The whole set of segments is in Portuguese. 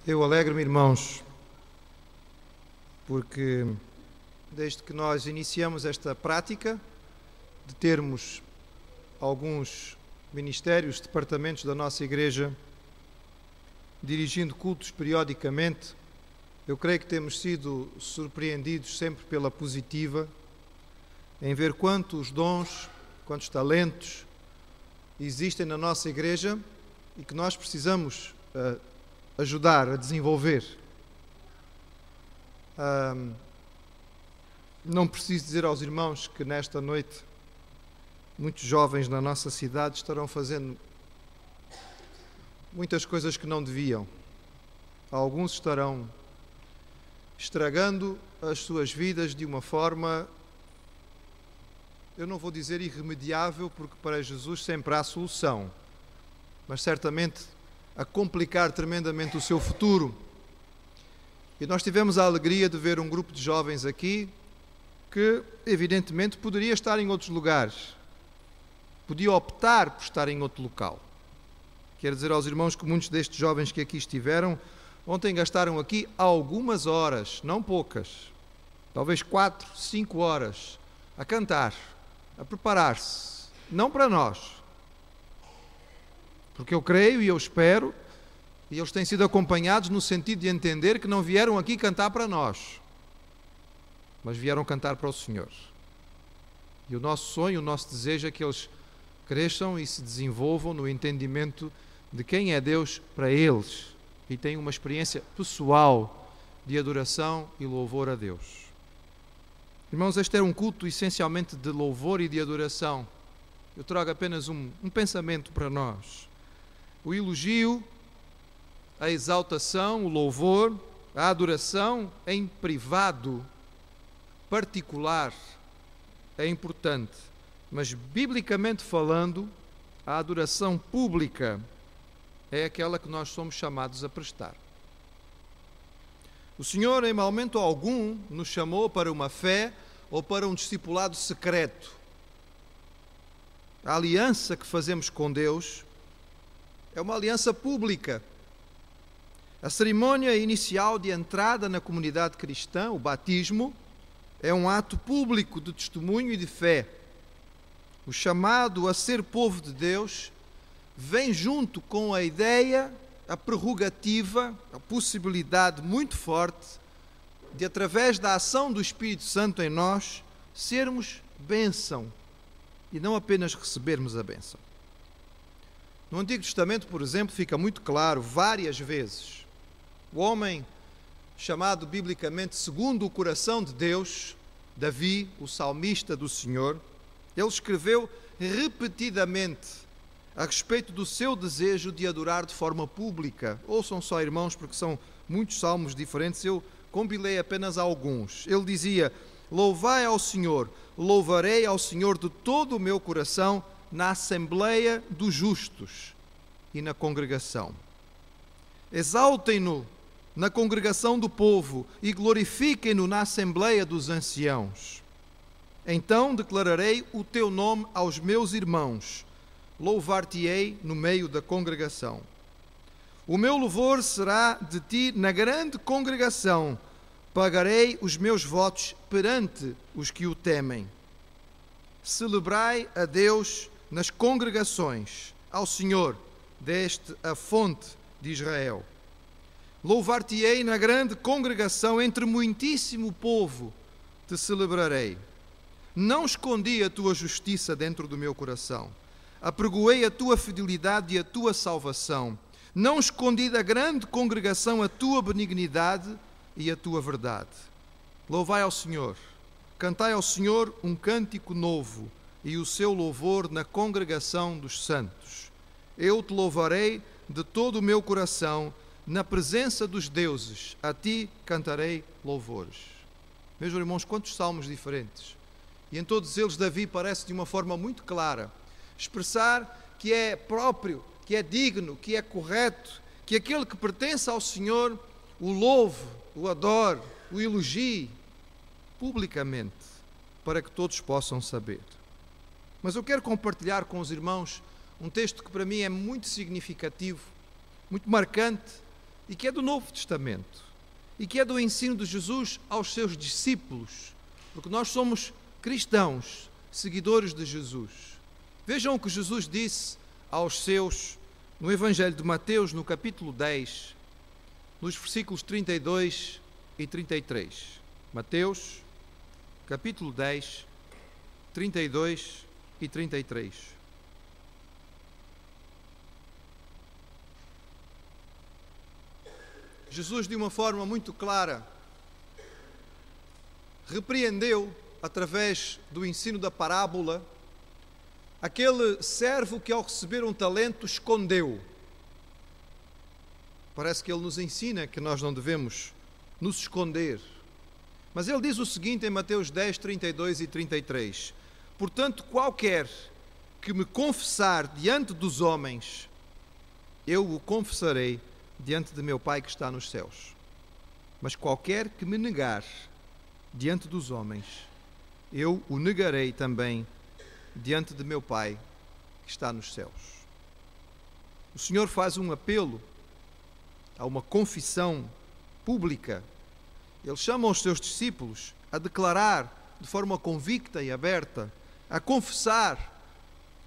Eu alegro-me, irmãos, porque desde que nós iniciamos esta prática de termos alguns ministérios, departamentos da nossa igreja, dirigindo cultos periodicamente, eu creio que temos sido surpreendidos sempre pela positiva, em ver quantos dons, quantos talentos existem na nossa igreja e que nós precisamos ajudar a desenvolver. Não preciso dizer aos irmãos que nesta noite muitos jovens na nossa cidade estarão fazendo muitas coisas que não deviam. Alguns estarão estragando as suas vidas de uma forma, eu não vou dizer irremediável, porque para Jesus sempre há solução, mas certamente a complicar tremendamente o seu futuro. E nós tivemos a alegria de ver um grupo de jovens aqui que, evidentemente, poderia estar em outros lugares, podia optar por estar em outro local. Quero dizer aos irmãos que muitos destes jovens que aqui estiveram, ontem gastaram aqui algumas horas, não poucas, talvez 4, 5 horas, a cantar, a preparar-se, não para nós, porque eu creio e eu espero, e eles têm sido acompanhados no sentido de entender que não vieram aqui cantar para nós, mas vieram cantar para o Senhor. E o nosso sonho, o nosso desejo é que eles cresçam e se desenvolvam no entendimento de quem é Deus para eles e tenham uma experiência pessoal de adoração e louvor a Deus. Irmãos, este é um culto essencialmente de louvor e de adoração. Eu trago apenas um pensamento para nós. O elogio, a exaltação, o louvor, a adoração em privado, particular, é importante. Mas, biblicamente falando, a adoração pública é aquela que nós somos chamados a prestar. O Senhor, em momento algum, nos chamou para uma fé ou para um discipulado secreto. A aliança que fazemos com Deus é uma aliança pública. A cerimônia inicial de entrada na comunidade cristã, o batismo, é um ato público de testemunho e de fé. O chamado a ser povo de Deus vem junto com a ideia, a prerrogativa, a possibilidade muito forte de, através da ação do Espírito Santo em nós, sermos bênção e não apenas recebermos a bênção. No Antigo Testamento, por exemplo, fica muito claro várias vezes. O homem chamado biblicamente segundo o coração de Deus, Davi, o salmista do Senhor, ele escreveu repetidamente a respeito do seu desejo de adorar de forma pública. Ouçam só, irmãos, porque são muitos salmos diferentes, eu compilei apenas alguns. Ele dizia: louvai ao Senhor, louvarei ao Senhor de todo o meu coração na assembleia dos justos e na congregação. Exaltem-no na congregação do povo e glorifiquem-no na assembleia dos anciãos. Então declararei o teu nome aos meus irmãos, louvar-te-ei no meio da congregação. O meu louvor será de ti na grande congregação, pagarei os meus votos perante os que o temem. Celebrai a Deus nas congregações, ao Senhor, deste a fonte de Israel. Louvar-te-ei na grande congregação, entre muitíssimo povo te celebrarei. Não escondi a tua justiça dentro do meu coração, apregoei a tua fidelidade e a tua salvação. Não escondi da grande congregação a tua benignidade e a tua verdade. Louvai ao Senhor, cantai ao Senhor um cântico novo e o seu louvor na congregação dos santos. Eu te louvarei de todo o meu coração, na presença dos deuses, a ti cantarei louvores. Meus irmãos, quantos salmos diferentes. E em todos eles Davi parece de uma forma muito clara expressar que é próprio, que é digno, que é correto, que aquele que pertence ao Senhor o louve, o adore, o elogie publicamente, para que todos possam saber. Mas eu quero compartilhar com os irmãos um texto que para mim é muito significativo, muito marcante, e que é do Novo Testamento, e que é do ensino de Jesus aos seus discípulos, porque nós somos cristãos, seguidores de Jesus. Vejam o que Jesus disse aos seus no Evangelho de Mateus, no capítulo 10, nos versículos 32 e 33. Mateus, capítulo 10, 32 e 33. Jesus, de uma forma muito clara, repreendeu, através do ensino da parábola, aquele servo que, ao receber um talento, escondeu. Parece que ele nos ensina que nós não devemos nos esconder. Mas ele diz o seguinte em Mateus 10, 32 e 33. Portanto, qualquer que me confessar diante dos homens, eu o confessarei diante de meu Pai que está nos céus. Mas qualquer que me negar diante dos homens, eu o negarei também diante de meu Pai que está nos céus. O Senhor faz um apelo a uma confissão pública. Ele chama os seus discípulos a declarar de forma convicta e aberta, a confessar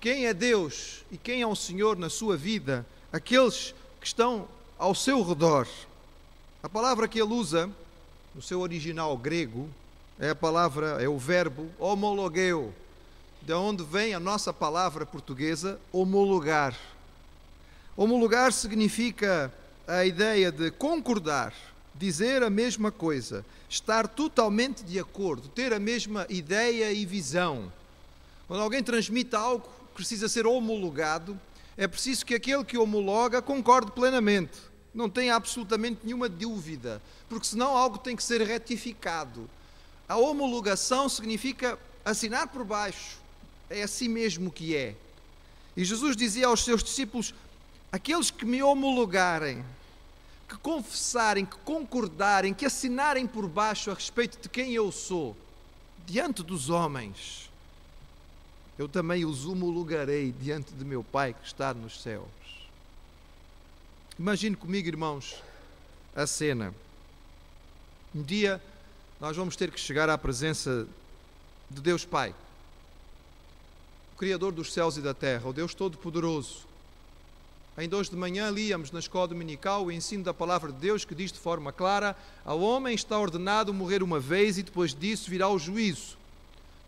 quem é Deus e quem é o Senhor na sua vida, aqueles que estão ao seu redor. A palavra que ele usa, no seu original grego, é o verbo homologeu, de onde vem a nossa palavra portuguesa homologar. Homologar significa a ideia de concordar, dizer a mesma coisa, estar totalmente de acordo, ter a mesma ideia e visão. Quando alguém transmite algo que precisa ser homologado, é preciso que aquele que homologa concorde plenamente, não tenha absolutamente nenhuma dúvida, porque senão algo tem que ser retificado. A homologação significa assinar por baixo, é assim mesmo que é. E Jesus dizia aos seus discípulos: aqueles que me homologarem, que confessarem, que concordarem, que assinarem por baixo a respeito de quem eu sou, diante dos homens, eu também os homologarei diante de meu Pai que está nos céus. Imagine comigo, irmãos, a cena. Um dia nós vamos ter que chegar à presença de Deus Pai, o Criador dos céus e da terra, o Deus Todo-Poderoso. Ainda hoje de manhã líamos na escola dominical o ensino da palavra de Deus, que diz de forma clara: ao homem está ordenado morrer uma vez e depois disso virá o juízo.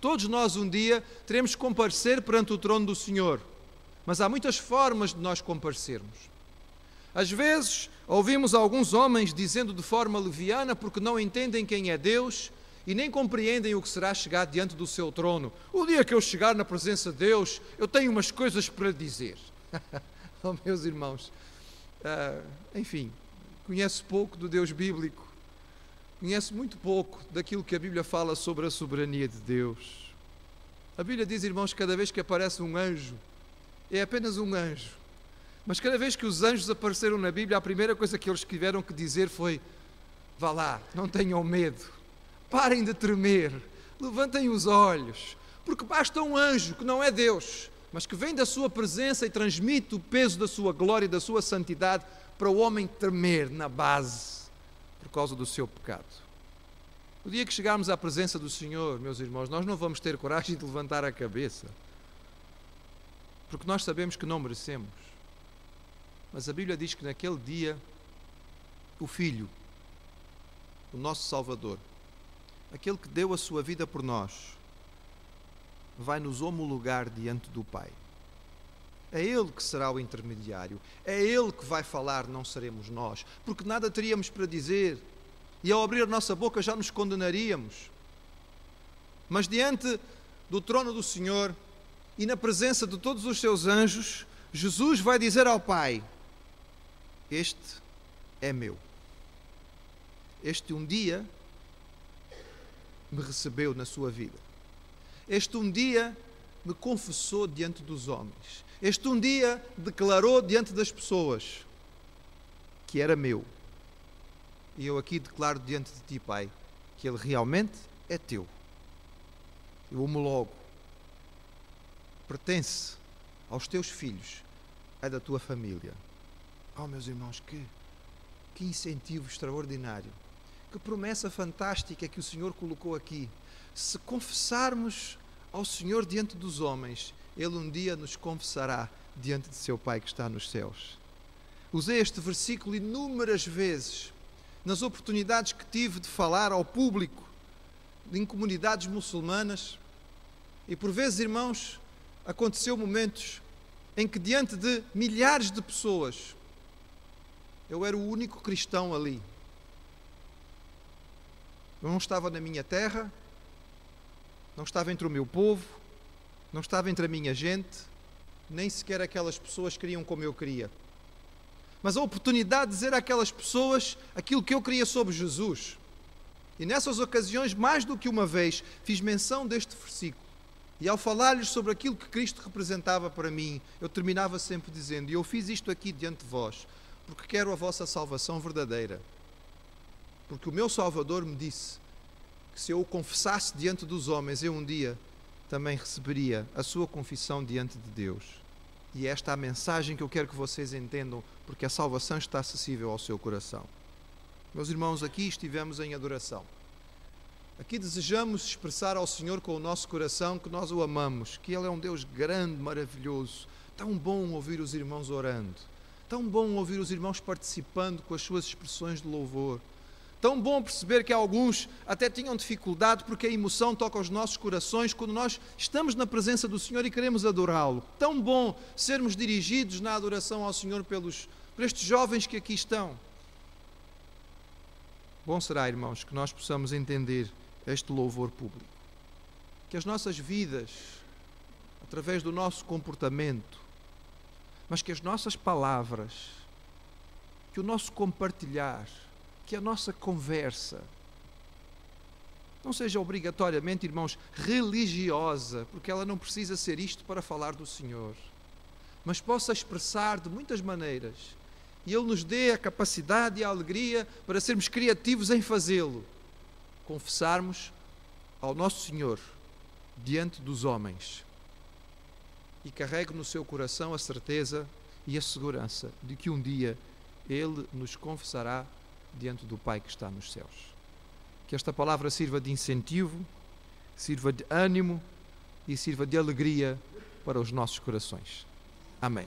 Todos nós um dia teremos que comparecer perante o trono do Senhor, mas há muitas formas de nós comparecermos. Às vezes ouvimos alguns homens dizendo de forma leviana, porque não entendem quem é Deus e nem compreendem o que será chegar diante do seu trono: o dia que eu chegar na presença de Deus, eu tenho umas coisas para dizer. Oh, meus irmãos, enfim, conheço pouco do Deus bíblico, conheço muito pouco daquilo que a Bíblia fala sobre a soberania de Deus. A Bíblia diz, irmãos, que cada vez que aparece um anjo, é apenas um anjo. Mas cada vez que os anjos apareceram na Bíblia, a primeira coisa que eles tiveram que dizer foi: vá lá, não tenham medo, parem de tremer, levantem os olhos, porque basta um anjo que não é Deus, mas que vem da sua presença e transmite o peso da sua glória e da sua santidade para o homem tremer na base por causa do seu pecado. O dia que chegarmos à presença do Senhor, meus irmãos, nós não vamos ter coragem de levantar a cabeça, porque nós sabemos que não merecemos. Mas a Bíblia diz que naquele dia o Filho, o nosso Salvador, aquele que deu a sua vida por nós, vai nos homologar diante do Pai. É Ele que será o intermediário, é Ele que vai falar, não seremos nós, porque nada teríamos para dizer, e ao abrir a nossa boca já nos condenaríamos. Mas diante do trono do Senhor e na presença de todos os seus anjos, Jesus vai dizer ao Pai: este é meu. Este um dia me recebeu na sua vida. Este um dia me confessou diante dos homens. Este um dia declarou diante das pessoas que era meu. E eu aqui declaro diante de ti, Pai, que ele realmente é teu. Eu homologo. Pertence aos teus filhos, é da tua família. Oh, meus irmãos, Que incentivo extraordinário. Que promessa fantástica que o Senhor colocou aqui. Se confessarmos ao Senhor diante dos homens, Ele um dia nos confessará diante de seu Pai que está nos céus. Usei este versículo inúmeras vezes nas oportunidades que tive de falar ao público em comunidades muçulmanas, e por vezes, irmãos, aconteceu momentos em que diante de milhares de pessoas eu era o único cristão ali. Eu não estava na minha terra, não estava entre o meu povo, não estava entre a minha gente, nem sequer aquelas pessoas queriam como eu queria. Mas a oportunidade de dizer àquelas pessoas aquilo que eu queria sobre Jesus. E nessas ocasiões, mais do que uma vez, fiz menção deste versículo. E ao falar-lhes sobre aquilo que Cristo representava para mim, eu terminava sempre dizendo: e eu fiz isto aqui diante de vós, porque quero a vossa salvação verdadeira. Porque o meu Salvador me disse que se eu o confessasse diante dos homens, eu um dia também receberia a sua confissão diante de Deus. E esta é a mensagem que eu quero que vocês entendam, porque a salvação está acessível ao seu coração. Meus irmãos, aqui estivemos em adoração. Aqui desejamos expressar ao Senhor com o nosso coração que nós o amamos, que Ele é um Deus grande, maravilhoso. Tão bom ouvir os irmãos orando, tão bom ouvir os irmãos participando com as suas expressões de louvor. Tão bom perceber que alguns até tinham dificuldade porque a emoção toca os nossos corações quando nós estamos na presença do Senhor e queremos adorá-lo. Tão bom sermos dirigidos na adoração ao Senhor por estes jovens que aqui estão. Bom será, irmãos, que nós possamos entender este louvor público. Que as nossas vidas, através do nosso comportamento, mas que as nossas palavras, que o nosso compartilhar, que a nossa conversa não seja obrigatoriamente, irmãos, religiosa, porque ela não precisa ser isto para falar do Senhor, mas possa expressar de muitas maneiras, e Ele nos dê a capacidade e a alegria para sermos criativos em fazê-lo, confessarmos ao nosso Senhor diante dos homens e carregue no seu coração a certeza e a segurança de que um dia Ele nos confessará diante do Pai que está nos céus. Que esta palavra sirva de incentivo, sirva de ânimo e sirva de alegria para os nossos corações. Amém.